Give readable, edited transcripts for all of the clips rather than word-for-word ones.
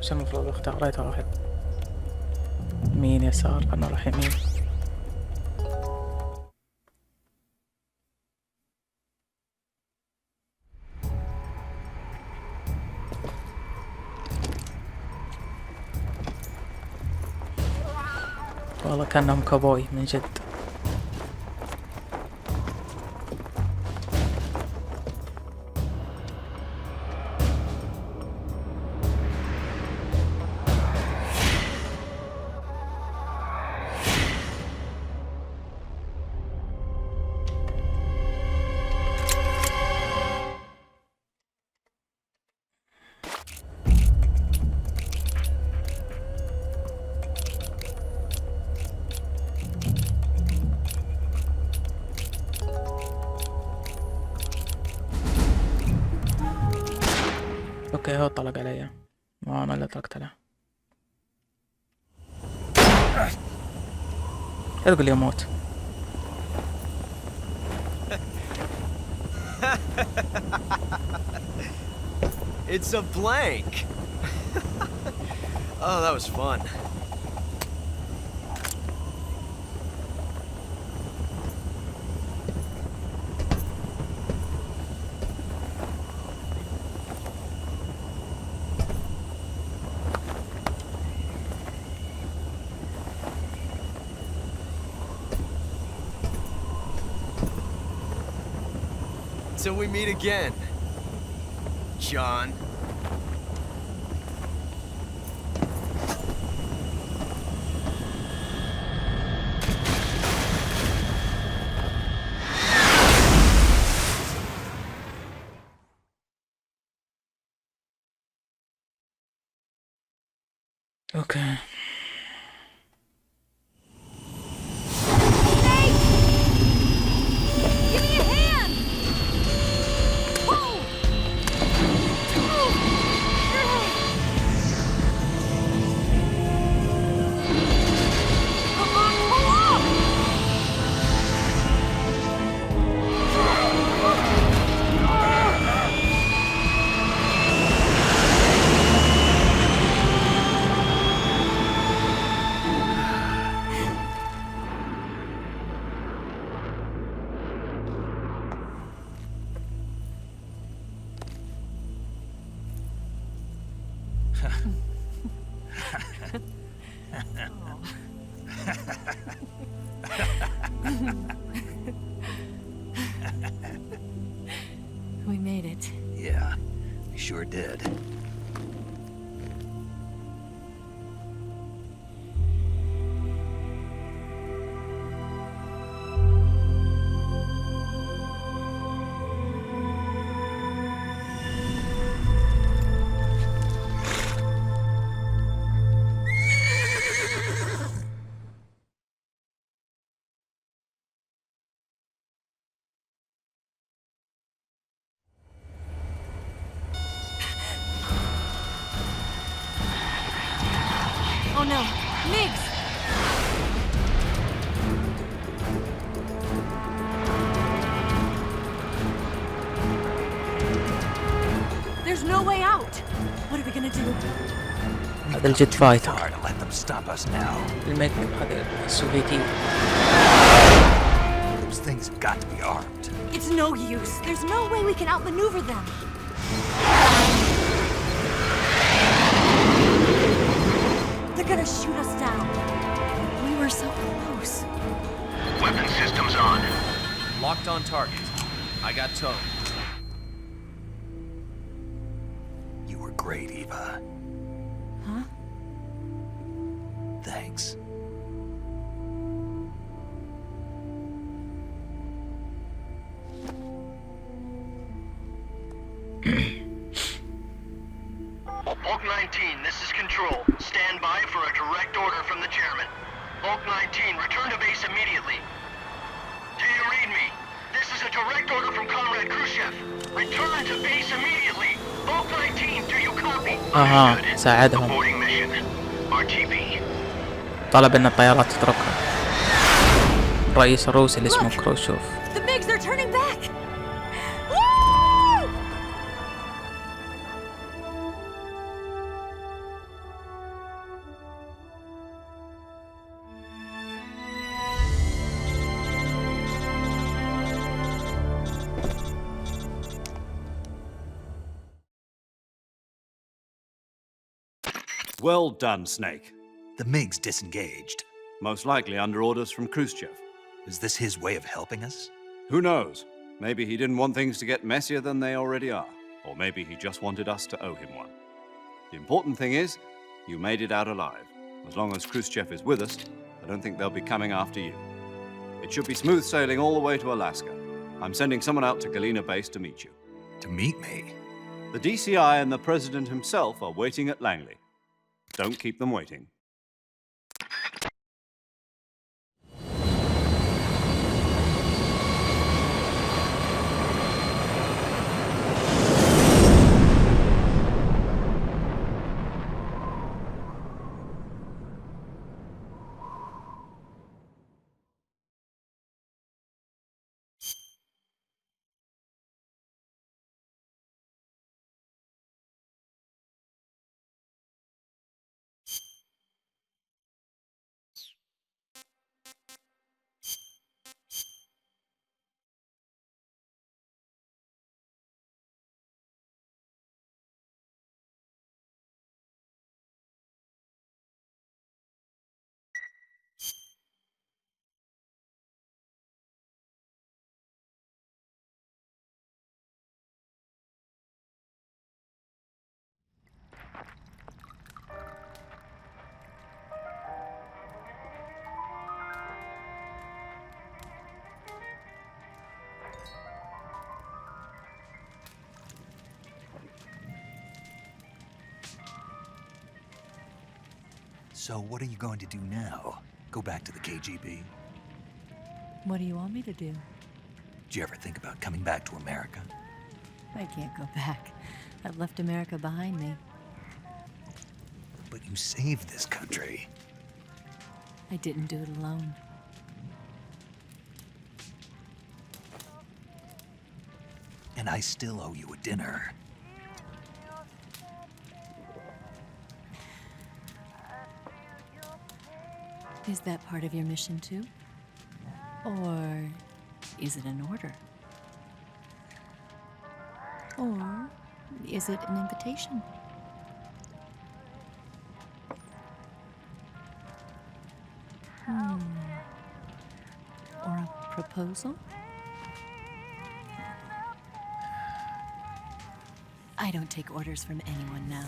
وش المفروض اختار؟ رايت واحد، يمين يسار، خلنا نروح يمين. والله كأنهم كابوي من جد. اوكي هو طلق علي، ما انا اللي طلقت عليه. لا تقول لي اموت. It's a blank. Oh, that was fun. Till we meet again, John. اوكي We made it. Yeah, we sure did. Oh no, Migs! There's no way out. What are we gonna do? هذا الجيت فايتر Hard to let them stop us now. المكتب هذا السوفيتي. Those things have got to be armed. It's no use. There's no way we can outmaneuver them. They're gonna shoot us down. We were so close. Weapon systems on. Locked on target. I got towed. You were great, Eva. Huh? Thanks. Bulk 19, this is Control. Stand by for a direct order from the chairman. Bulk 19, return to base immediately. Do you read me? This is a direct order from Comrade Khrushchev. Return to base immediately. Bulk 19, do you copy? اها ساعدهم. Aborting mission. RTB. طلب ان الطيارات تتركها. الرئيس الروسي اللي اسمه كروشوف. The Migs are turning back! Woo! Well done, Snake. The MiG's disengaged. Most likely under orders from Khrushchev. Is this his way of helping us? Who knows? Maybe he didn't want things to get messier than they already are. Or maybe he just wanted us to owe him one. The important thing is, you made it out alive. As long as Khrushchev is with us, I don't think they'll be coming after you. It should be smooth sailing all the way to Alaska. I'm sending someone out to Galena Base to meet you. To meet me? The DCI and the President himself are waiting at Langley. Don't keep them waiting. So what are you going to do now? Go back to the KGB? What do you want me to do? Did you ever think about coming back to America? I can't go back. I've left America behind me. But you saved this country. I didn't do it alone. And I still owe you a dinner. Is that part of your mission too? Or is it an order? Or is it an invitation? Or a proposal? I don't take orders from anyone now.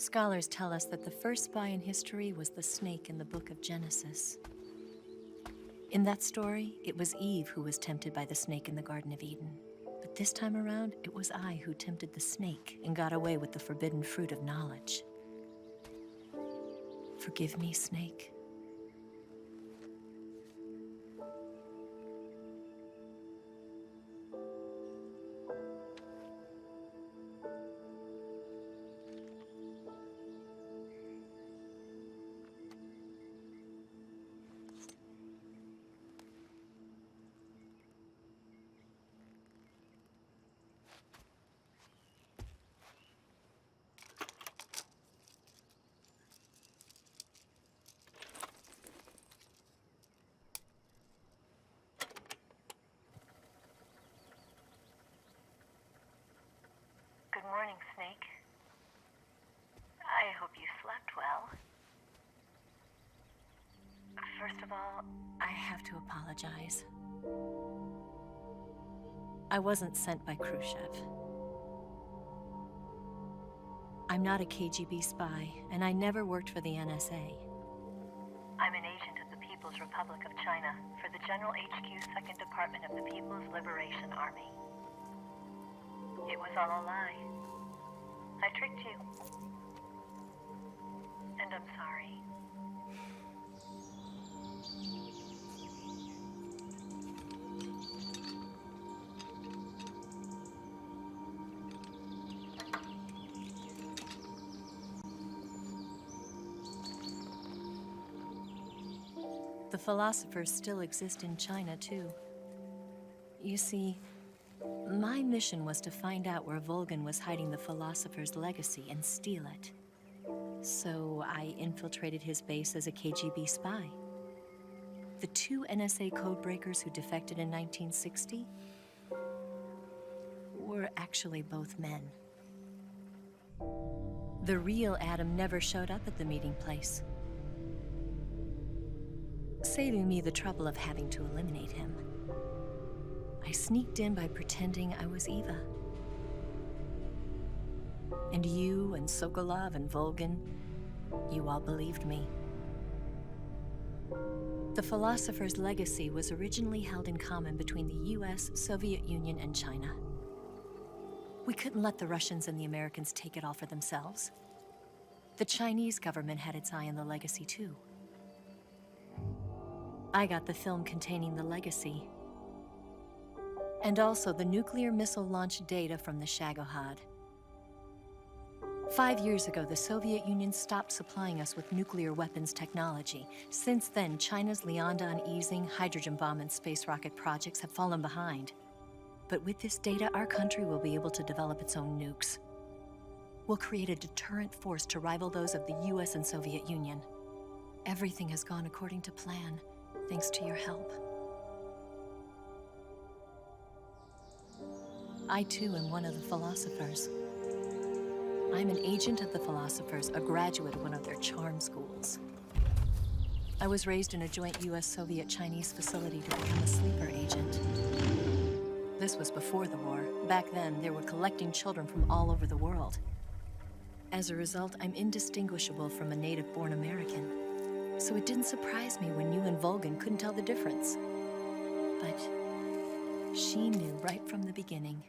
Scholars tell us that the first spy in history was the snake in the book of Genesis. In that story, it was Eve who was tempted by the snake in the Garden of Eden. But this time around, it was I who tempted the snake and got away with the forbidden fruit of knowledge. Forgive me, Snake. First of all, I have to apologize. I wasn't sent by Khrushchev. I'm not a KGB spy, and I never worked for the NSA. I'm an agent of the People's Republic of China for the General HQ 2nd Department of the People's Liberation Army. It was all a lie. I tricked you. And I'm sorry. The philosophers still exist in China, too. You see, my mission was to find out where Volgin was hiding the philosopher's legacy and steal it. So I infiltrated his base as a KGB spy. The 2 NSA codebreakers who defected in 1960 were actually both men. The real Adam never showed up at the meeting place, saving me the trouble of having to eliminate him. I sneaked in by pretending I was Eva. And you and Sokolov and Volgin, you all believed me. The philosopher's legacy was originally held in common between the US, Soviet Union, and China. We couldn't let the Russians and the Americans take it all for themselves. The Chinese government had its eye on the legacy, too. I got the film containing the legacy, and also the nuclear missile launch data from the Shagohod. 5 years ago, the Soviet Union stopped supplying us with nuclear weapons technology. Since then, China's Liaodong easing, hydrogen bomb, and space rocket projects have fallen behind. But with this data, our country will be able to develop its own nukes. We'll create a deterrent force to rival those of the US and Soviet Union. Everything has gone according to plan, thanks to your help. I too am one of the philosophers. I'm an agent of the philosophers, a graduate of one of their charm schools. I was raised in a joint US-Soviet-Chinese facility to become a sleeper agent. This was before the war. Back then, they were collecting children from all over the world. As a result, I'm indistinguishable from a native-born American. So it didn't surprise me when you and Volgin couldn't tell the difference. But she knew right from the beginning.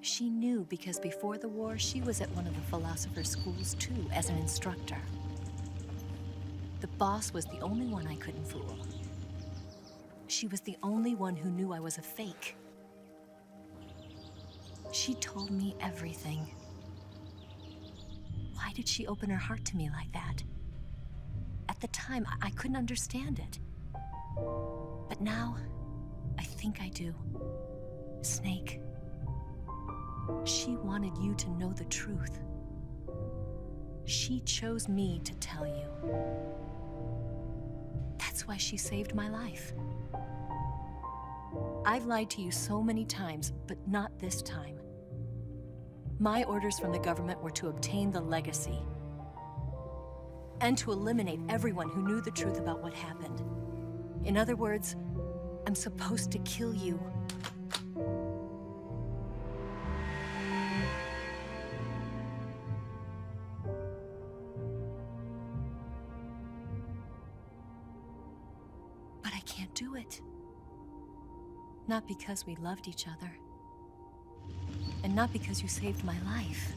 She knew because before the war, she was at one of the philosopher's schools too, as an instructor. The boss was the only one I couldn't fool. She was the only one who knew I was a fake. She told me everything. Why did she open her heart to me like that? At the time, I couldn't understand it. But now, I think I do. Snake, she wanted you to know the truth. She chose me to tell you. That's why she saved my life. I've lied to you so many times, but not this time. My orders from the government were to obtain the legacy and to eliminate everyone who knew the truth about what happened. In other words, I'm supposed to kill you. But I can't do it. Not because we loved each other. And not because you saved my life.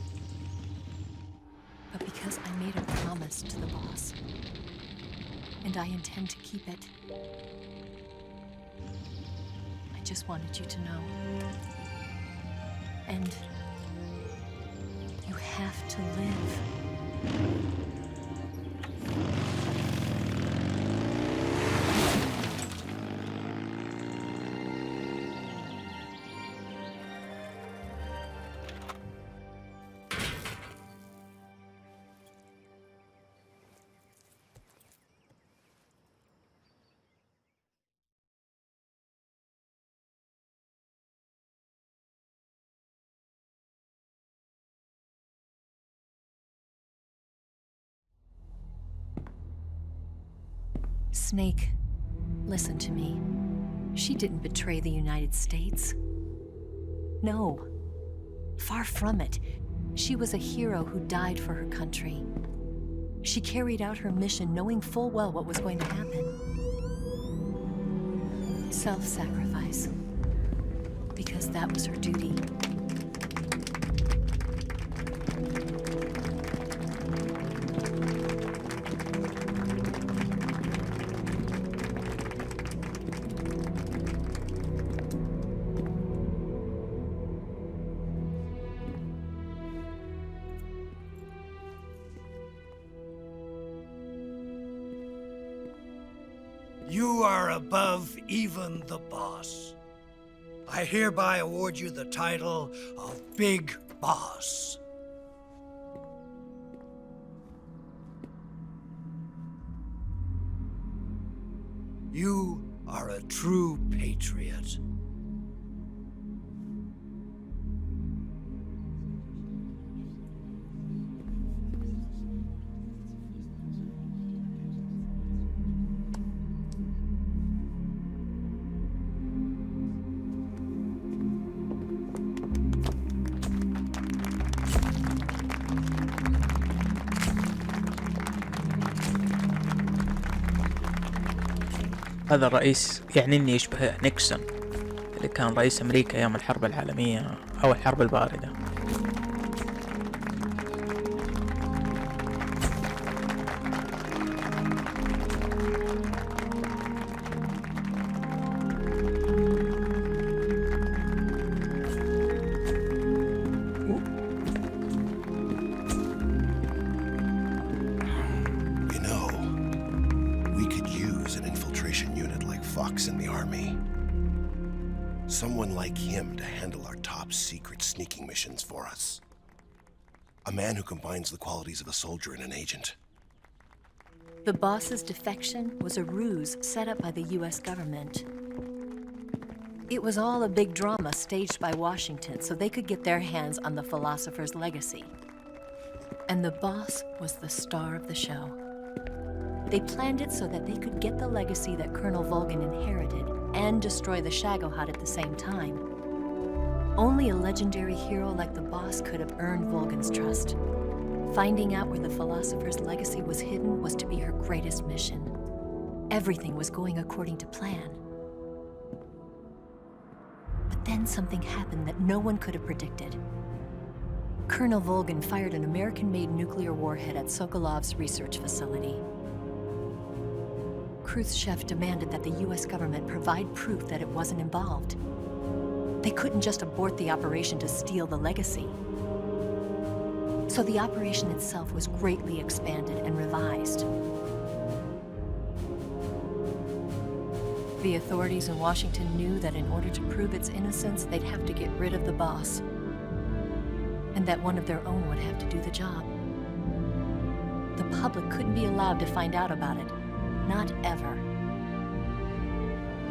But because I made a promise to the boss. And I intend to keep it. I just wanted you to know. And you have to live. Snake, listen to me. She didn't betray the United States. No. Far from it. She was a hero who died for her country. She carried out her mission knowing full well what was going to happen. Self-sacrifice. Because that was her duty. You are above even the boss. I hereby award you the title of Big Boss. You are a true patriot. هذا الرئيس يعني اني يشبه نيكسون اللي كان رئيس امريكا ايام الحرب العالمية او الحرب الباردة. In the army. Someone like him to handle our top secret sneaking missions for us. A man who combines the qualities of a soldier and an agent. The boss's defection was a ruse set up by the US government. It was all a big drama staged by Washington so they could get their hands on the philosopher's legacy. And the boss was the star of the show. They planned it so that they could get the legacy that Colonel Volgin inherited and destroy the Shagohod at the same time. Only a legendary hero like the boss could have earned Volgin's trust. Finding out where the philosopher's legacy was hidden was to be her greatest mission. Everything was going according to plan. But then something happened that no one could have predicted. Colonel Volgin fired an American-made nuclear warhead at Sokolov's research facility. Khrushchev demanded that the US government provide proof that it wasn't involved. They couldn't just abort the operation to steal the legacy. So the operation itself was greatly expanded and revised. The authorities in Washington knew that in order to prove its innocence, they'd have to get rid of the boss, and that one of their own would have to do the job. The public couldn't be allowed to find out about it. Not ever.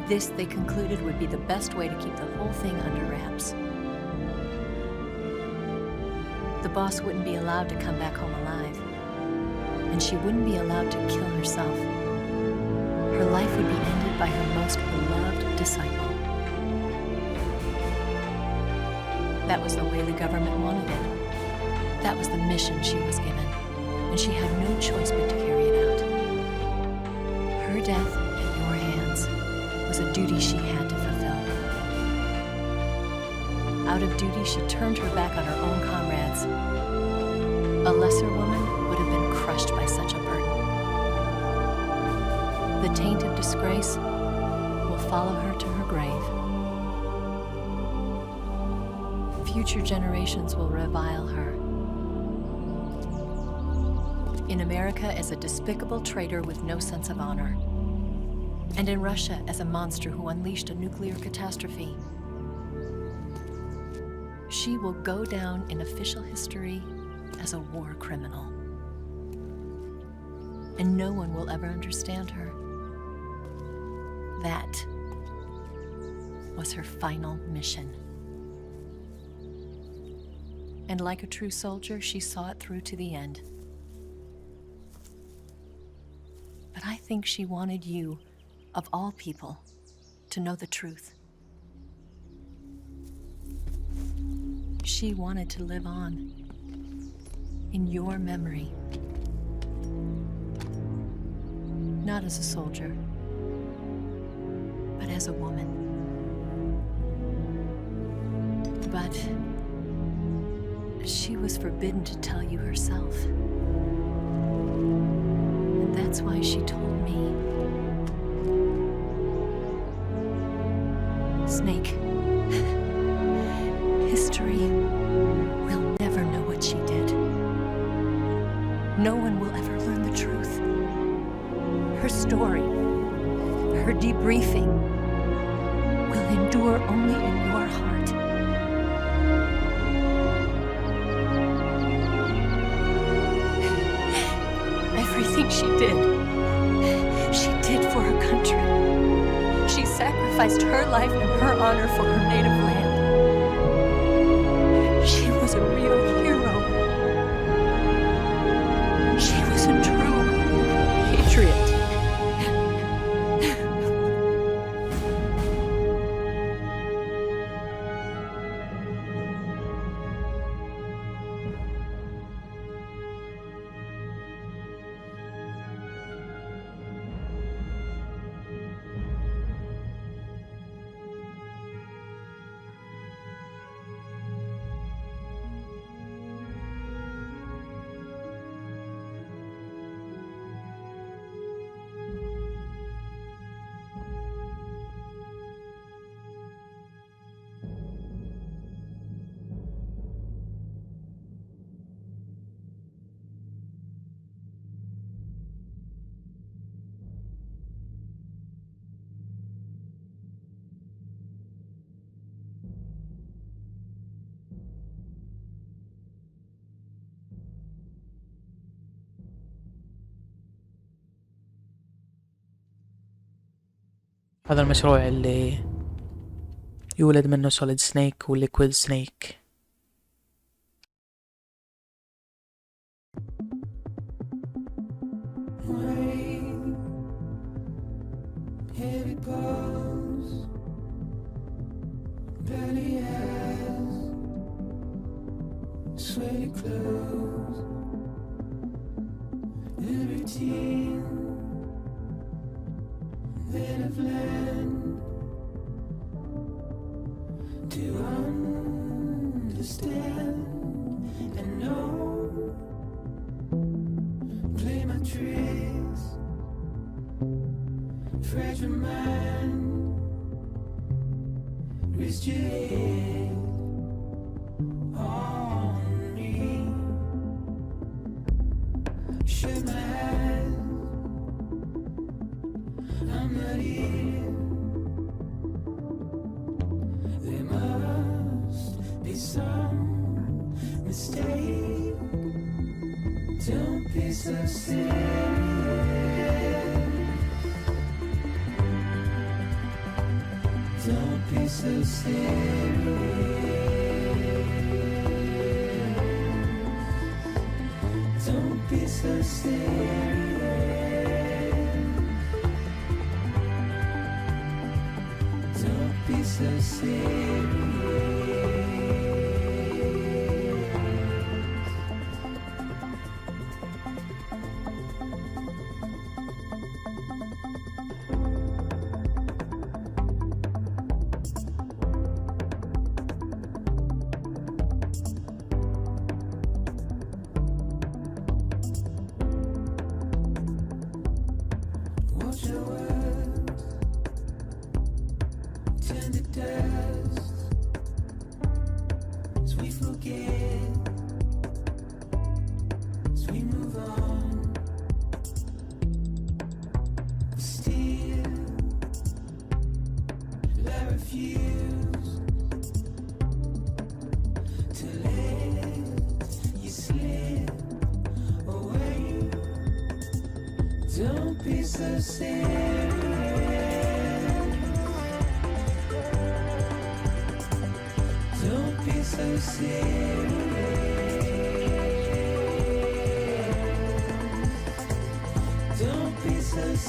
This, they concluded, would be the best way to keep the whole thing under wraps. The boss wouldn't be allowed to come back home alive, and she wouldn't be allowed to kill herself. Her life would be ended by her most beloved disciple. That was the way the government wanted it. That was the mission she was given, and she had no choice but to carry it out. Her death in your hands was a duty she had to fulfill. Out of duty, she turned her back on her own comrades. A lesser woman would have been crushed by such a burden. The taint of disgrace will follow her to her grave. Future generations will revile her. In America as a despicable traitor with no sense of honor. And in Russia as a monster who unleashed a nuclear catastrophe. She will go down in official history as a war criminal. And no one will ever understand her. That was her final mission. And like a true soldier, she saw it through to the end. But But I think she wanted you, of all people, to know the truth. She wanted to live on in your memory. Not as a soldier, but as a woman. But she was forbidden to tell you herself. And that's why she told me. Snake, history will never know what she did. No one will ever learn the truth. Her story, her debriefing, will endure only in your heart. Everything she did for her country. She sacrificed her life and her honor for her native land. She was a real hero. She was a true patriot. هذا المشروع اللي يولد منه سوليد سنيك والليكويد سنيك. Don't be so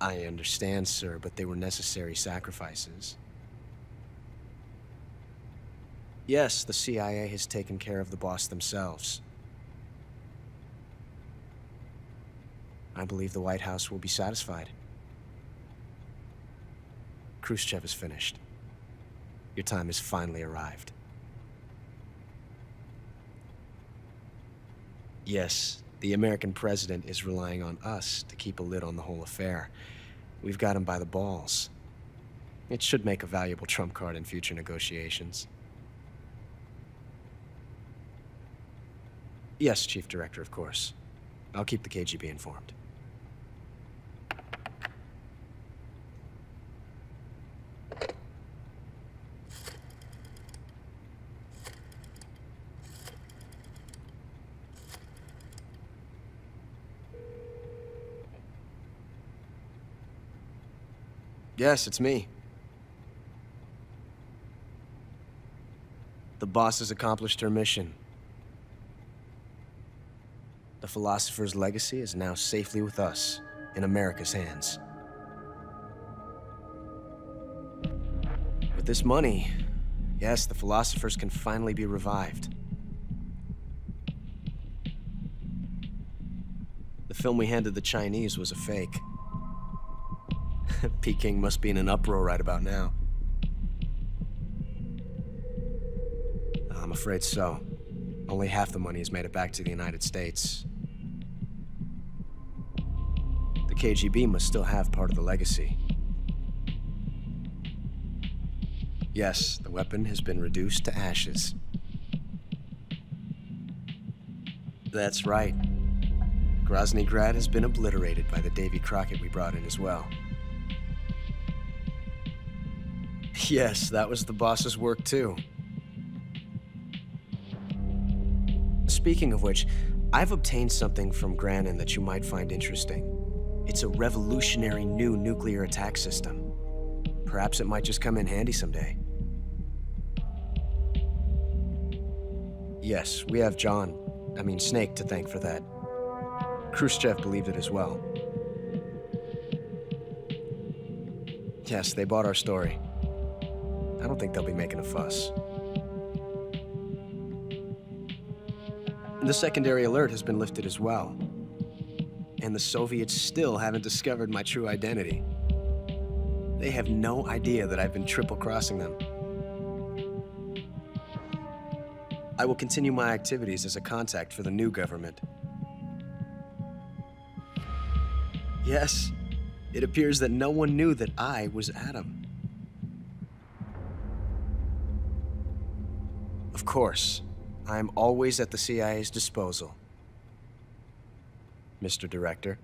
I understand, sir, but they were necessary sacrifices. Yes, the CIA has taken care of the boss themselves. I believe the White House will be satisfied. Khrushchev is finished. Your time has finally arrived. Yes, the American president is relying on us to keep a lid on the whole affair. We've got him by the balls. It should make a valuable trump card in future negotiations. Yes, Chief Director, of course. I'll keep the KGB informed. Yes, it's me. The boss has accomplished her mission. The philosopher's legacy is now safely with us, in America's hands. With this money, yes, the philosophers can finally be revived. The film we handed the Chinese was a fake. Peking must be in an uproar right about now. I'm afraid so. Only half the money has made it back to the United States. The KGB must still have part of the legacy. Yes, the weapon has been reduced to ashes. That's right. Grozny Grad has been obliterated by the Davy Crockett we brought in as well. Yes, that was the boss's work too. Speaking of which, I've obtained something from Granin that you might find interesting. It's a revolutionary new nuclear attack system. Perhaps it might just come in handy someday. Yes, we have Snake to thank for that. Khrushchev believed it as well. Yes, they bought our story. I don't think they'll be making a fuss. The secondary alert has been lifted as well. And the Soviets still haven't discovered my true identity. They have no idea that I've been triple-crossing them. I will continue my activities as a contact for the new government. Yes, it appears that no one knew that I was Adam. Of course, I'm always at the CIA's disposal, Mr. Director.